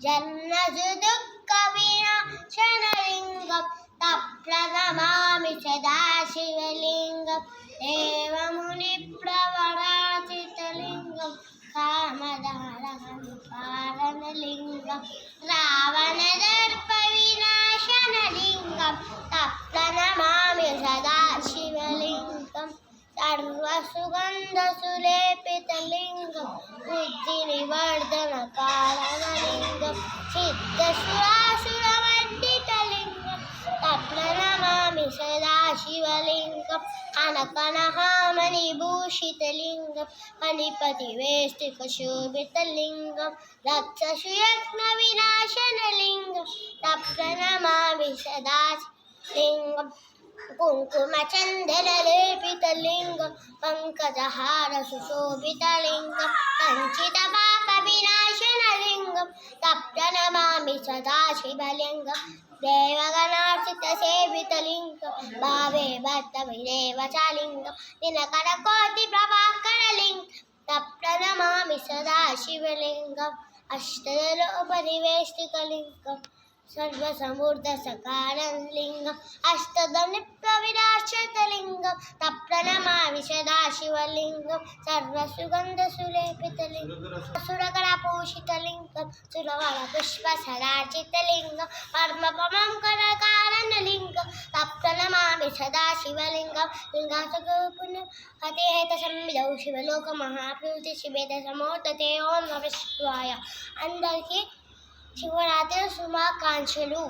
जन्मजुदुःखविनाशनलिङ्गं तप्रणमामि सदा शिवलिङ्गं देवमुनिप्रवराचितलिङ्गं कामदाहरणपालनलिङ्गं रावणदर्पविनाशनलिङ्गं तप्रणमामि सदा शिवलिङ्गं सर्वसुगन्धसुलेपितलिङ्गं बुद्धिनिवर्धनकारणलिङ्गं सिद्धसुरासुरमण्डितलिङ्गं तप्रणमामि सदा शिवलिङ्गं कनकनहामणिभूषितलिङ्गं मणिपतिवेष्टिकशोभितलिङ्गं रक्षसुयज्ञविनाशनलिङ्गं तप्रणमामि सदा लिङ्गं कुङ्कुमचन्दनलेपितलिङ्गं पङ्कजहारसुशोभितलिङ्गं कञ्चितपापविनाशनलिङ्गं तप्रणमामि सदा शिवलिङ्गं देवगणार्चितसेवितलिङ्गं भावे भक्तविदेव च लिङ्गं दिनकरकोटिप्रभाकरलिङ्गं तप्रणमामि सदा शिवलिङ्गम् अष्टदलोपनिवेष्टिकलिङ्गं सर्वसमृद्धसकारलिङ्गम् अष्टदनिप्रविनाशकलिङ्गं तप्रणमामि सदा शिवलिङ्गं सर्वसुगन्धसुलेपितलिङ्गं सुरकरपूषितलिङ्गं सुरवरपुष्पसरार्चितलिङ्गं परमपमङ्करकारणलिङ्गं तप्रणमामि सदा शिवलिङ्गं लिङ्गासगोपुण्यपतिहेतसंविदौ शिवलोकमहाप्रीति शिवेदसमोदते ఓం నమః శివాయ అందరికీ శివరాత్రి శుభాకాంక్షలు.